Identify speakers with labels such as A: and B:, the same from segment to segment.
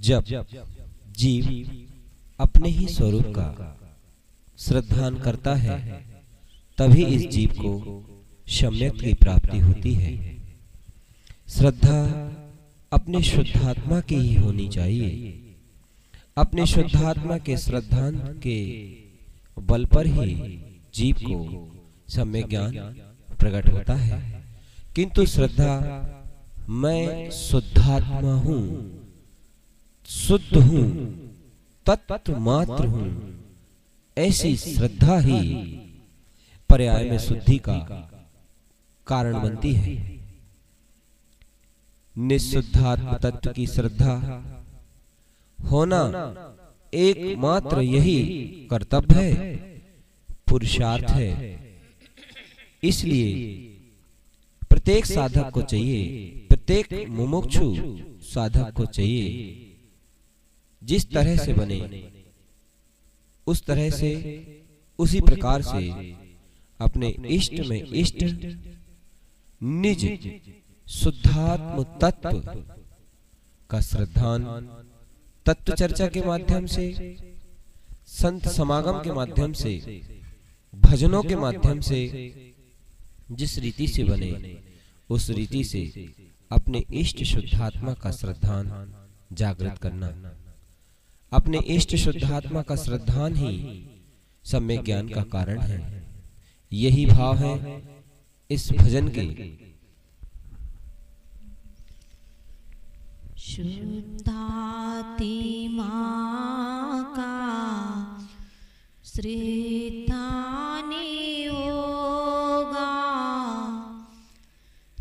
A: जब जीव अपने ही स्वरूप का श्रद्धान करता है तभी इस जीव को सम्यक की प्राप्ति होती है। श्रद्धा अपने शुद्धात्मा की ही होनी चाहिए। अपने शुद्धात्मा के श्रद्धान के बल पर ही जीव को सम्यक ज्ञान प्रकट होता है। किंतु श्रद्धा मैं शुद्धात्मा हूं, शुद्ध हूं, तत्व मात्र हूं, ऐसी श्रद्धा ही पर्याय में शुद्धि का कारण बनती है। निशुद्धात्म तत्व की श्रद्धा होना एकमात्र यही कर्तव्य है, पुरुषार्थ है। इसलिए प्रत्येक साधक को चाहिए, प्रत्येक मुमुक्षु साधक को चाहिए, जिस तरह से बने उस तरह से उसी प्रकार से अपने इष्ट में इष्ट निज शुद्धात्म तत्व का श्रद्धान तत्व चर्चा के माध्यम से, संत समागम के माध्यम से, भजनों के माध्यम से जिस रीति से बने उस रीति से अपने इष्ट शुद्धात्मा का श्रद्धान जागृत करना। अपने इष्ट शुद्धात्मा का श्रद्धान ही सम्यक ज्ञान का कारण है। यही भाव है इस भजन के।
B: शुद्धात्मा का श्रद्धान होगा,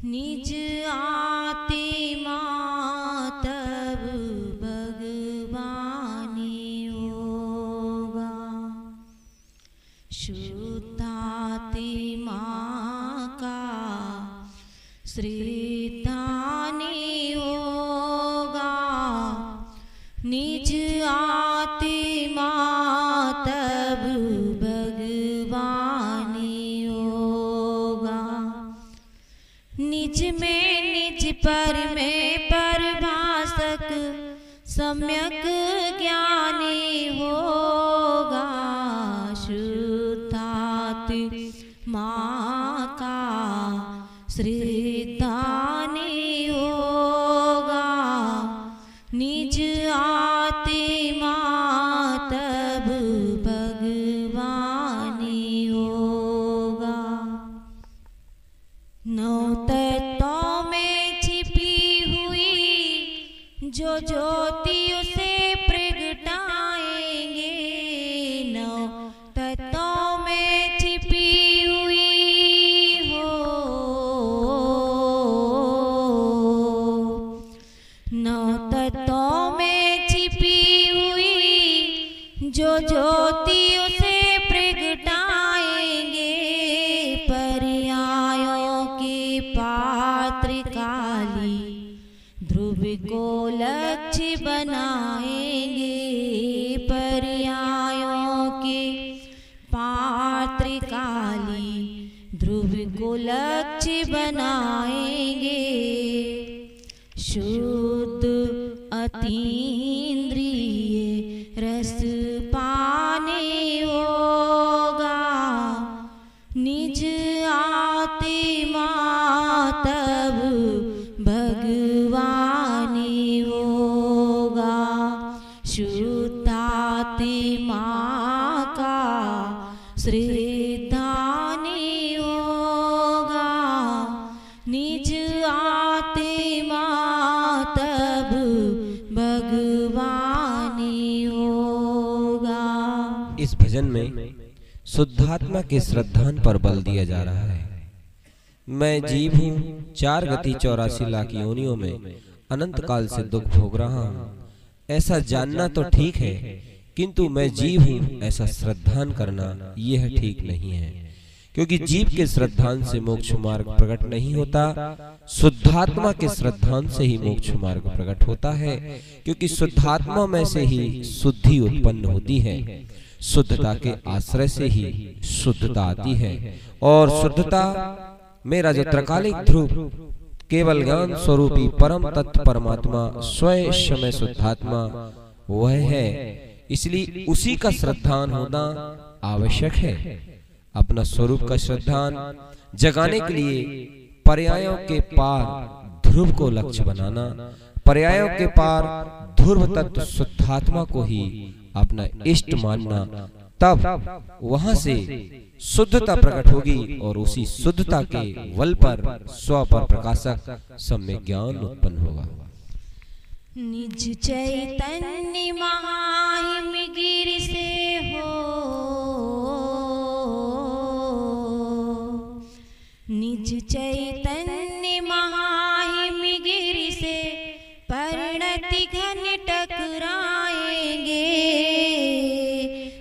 B: निज आत्मा तब भगवानी होगा। शुद्धात्मा का श्रद्धान होगा, निज आत्मा तब भगवानी होगा। निज में निज पर में परभाषक सम्यक ज्ञानी होगा। शुद्धात्मा का श्रद्धान होगा, निज आत्मा तब भगवानी होगा। नौ तत्वों में छिपी हुई जो ज्योति उसे प्रगटाएंगे। नौ तत्वों में छिपी हुई हो, नौ तत्वों में छिपी हुई जो ज्योति उसे प्रगटाएंगे। पर्यायों के पात्र काली ध्रुव को लक्ष्य बनाएंगे। पर्यायों के पात्र काली ध्रुव को लक्ष्य बनाएंगे। शुद्ध अतीन्द्रिय रस पाने होगा, निज आत्मा तब भगवानी होगा। शुद्धात्मा का श्रद्धान होगा, निज आत्मा तब भगवानी होगा।
A: इस भजन में शुद्धात्मा के श्रद्धान पर बल दिया जा रहा है। मैं जीव हूँ, 4 गति 84 लाख योनियों में अनंत काल से दुख भोग रहा हूँ। ऐसा जानना तो ठीक है, किंतु मैं जीव हूँ ऐसा श्रद्धान करना यह ठीक नहीं है। क्योंकि जीव के श्रद्धान से मोक्ष मार्ग प्रकट नहीं होता, शुद्धात्मा के श्रद्धान से ही मोक्ष मार्ग प्रकट होता है। क्योंकि शुद्धात्मा में से ही शुद्धि उत्पन्न होती है, शुद्धता के आश्रय से ही शुद्धता आती है। और शुद्धता मेरा जो त्रकालिक ध्रुव केवल ज्ञान स्वरूपी परम तत्व परमात्मा स्वयं समय शुद्धात्मा वह है, इसलिए उसी का श्रद्धान होना आवश्यक है। अपना स्वरूप का श्रद्धान जगाने के लिए पर्यायों के पार ध्रुव को लक्ष्य बनाना, पर्यायों के पार ध्रुव तत्व शुद्धात्मा को ही अपना इष्ट मानना, तब वहां से शुद्धता प्रकट होगी और उसी शुद्धता के बल पर स्व पर प्रकाशक सम्यक ज्ञान उत्पन्न होगा।
B: निज चैतन्य महाहिम गिर से हो, निज चैतन्य महाहिम गिर से परिणति घन टकराएंगे।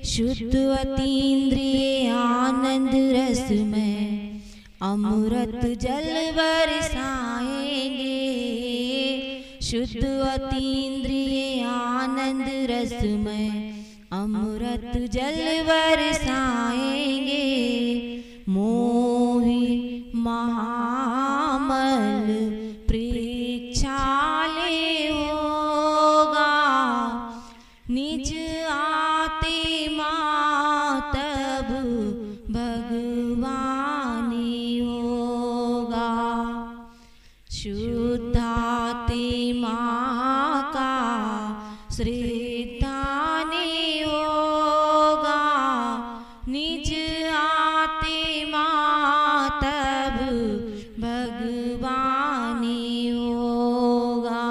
B: शुद्ध अतीन्द्रिय आनंद रस में अमृत जल बरसाएंगे। शुद्ध अतीन्द्रिय आनंद रस में अमृत जल बरसाएंगे। मोहि महामल प्रेक्षालय होगा, निज आत्मा तब भगवानी होगा। शुद्धात्मा का श्रद्धानी होगा, निज आत्मा तब भगवानी होगा।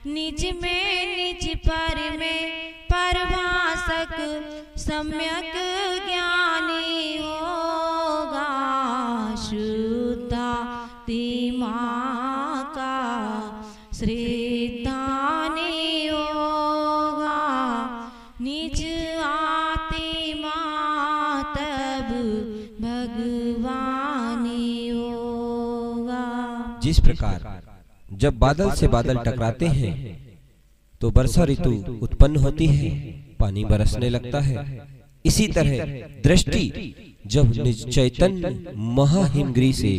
B: निज में निज पर में परभाषक सम्यक ज्ञानी होगा। शुद्धात्मा का श्रद्धानी होगा, निज आत्मा तब भगवानी होगा।
A: जिस प्रकार जब बादल से बादल टकराते हैं तो वर्षा ऋतु उत्पन्न होती है, पानी बरसने लगता है। इसी तरह दृष्टि जब निज चैतन्य महाहिमगिरी से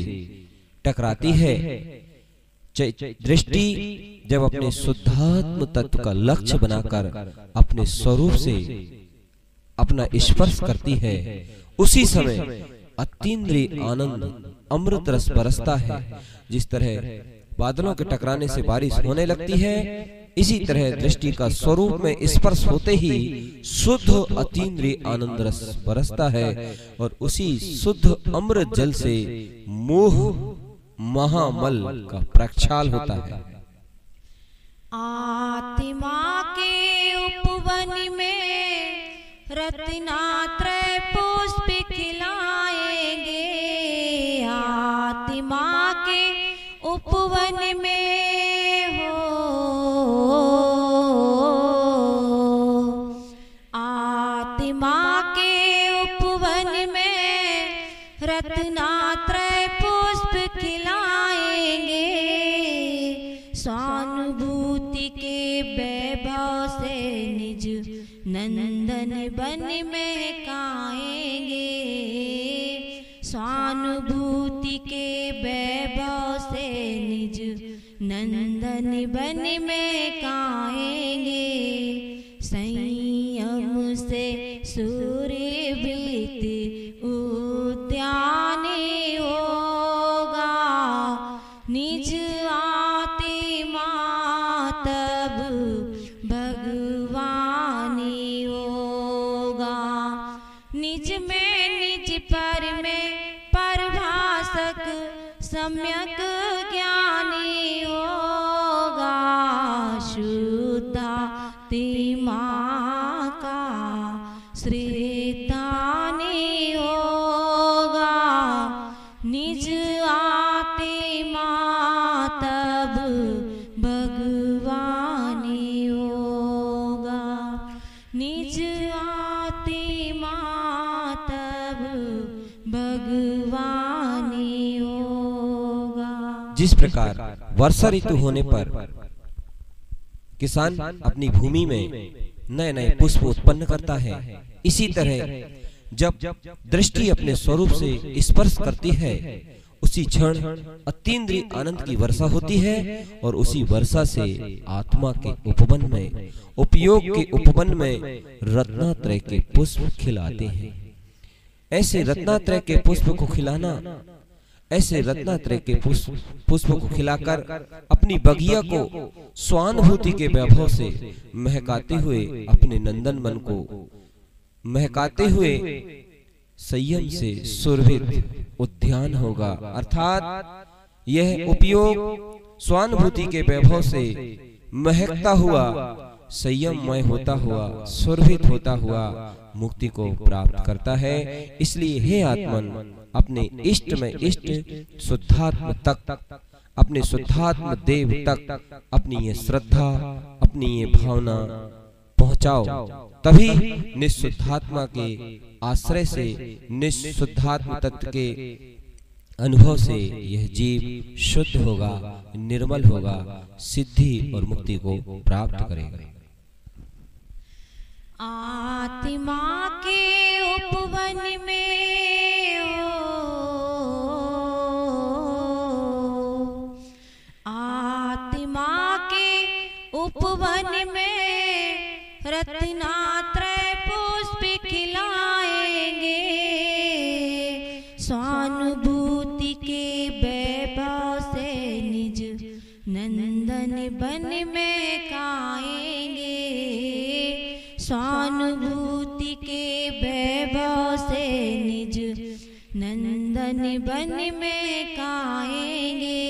A: टकराती है, दृष्टि जब अपने शुद्धात्म तत्व का लक्ष्य बनाकर अपने स्वरूप से अपना स्पर्श करती है, उसी समय अतीन्द्रिय आनंद अमृत रस बरसता है। जिस तरह बादलों के टकराने से बारिश होने लगती है, इसी तरह दृष्टि का स्वरूप में स्पर्श होते ही शुद्ध अतीन्द्रिय आनंद रस बरसता है और उसी शुद्ध अमृत जल से मोह महामल का प्रक्षाल होता है।
B: आत्मा के उपवन में रत्नात्रय पुष्प खिलाएंगे। आत्मा के उपवन में हो, आत्मा के उपवन में रत्नात्रय पुष्प खिलाएंगे। स्वानुभूति के वैभव से निज नंदन बन महकाएंगे। स्वानुभूति के वैभव से निज नंदन बन महकाएंगे। संयम से सूर्यवृत्त उद्यान होगा, निज आत्मा तब भगवानी होगा। निज में निज पर में परभाषक सम्यक ज्ञानी होगा। शुद्धात्मा का श्रद्धानी होगा, निज आत्मा तब भगवानी होगा। निज आत्मा तब भगवानी होगा।
A: जिस प्रकार वर्षा ऋतु होने पर किसान अपनी भूमि में नए नए पुष्प उत्पन्न करता है, इसी तरह जब दृष्टि अपने स्वरूप से स्पर्श करती है, उसी क्षण अतीन्द्रिय आनंद की वर्षा होती है और उसी वर्षा से आत्मा के उपवन में, उपयोग के उपवन में रत्नात्रय के पुष्प खिलाते हैं। ऐसे रत्नात्रय के पुष्प को खिलाना, ऐसे रत्नात्रय के पुष्प को खिलाकर अपनी बगिया को स्वानुभूति के वैभव से महकाते हुए, अपने नंदन वन को महकाते हुए संयम से सुरभित उद्यान होगा। अर्थात यह उपयोग स्वानुभूति के वैभव से महकता हुआ, संयममय होता हुआ, सुरभित होता हुआ मुक्ति को प्राप्त करता है। इसलिए हे आत्मन, अपने इष्ट में इष्ट शुद्धात्म तक, अपने शुद्धात्म देव तक अपनी ये श्रद्धा, अपनी ये भावना पहुंचाओ। तभी निःशुद्धात्मा के आश्रय से, निःशुद्धात्म तत्व के अनुभव से यह जीव शुद्ध होगा, निर्मल होगा, सिद्धि और मुक्ति को प्राप्त करेगा।
B: आत्मा के उपवन में आत्मा के उपवन में रत्नात्रय पुष्प खिलाएंगे। स्वानुभूति के वैभव से निज नंदन बन में गाएंगे। स्वानुभूति के वैभव से निज नंदन बन में गाएंगे।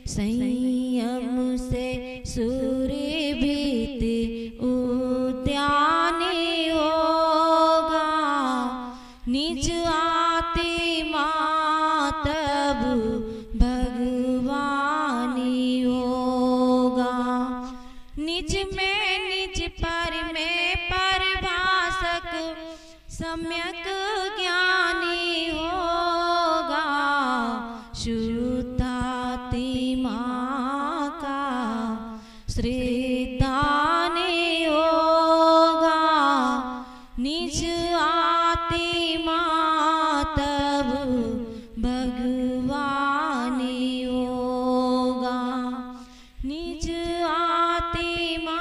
B: संयम से सुरभित उद्यान होगा। निज आत्मा तब भगवान होगा। निज में निज पर में परिभाषक सम्यक ज्ञानी होगा। शुद्धात्मा का श्रद्धान होगा। निज आत्मा तब भगवान होगा। निज आत्मा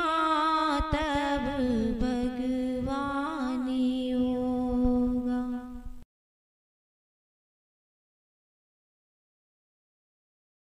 B: तब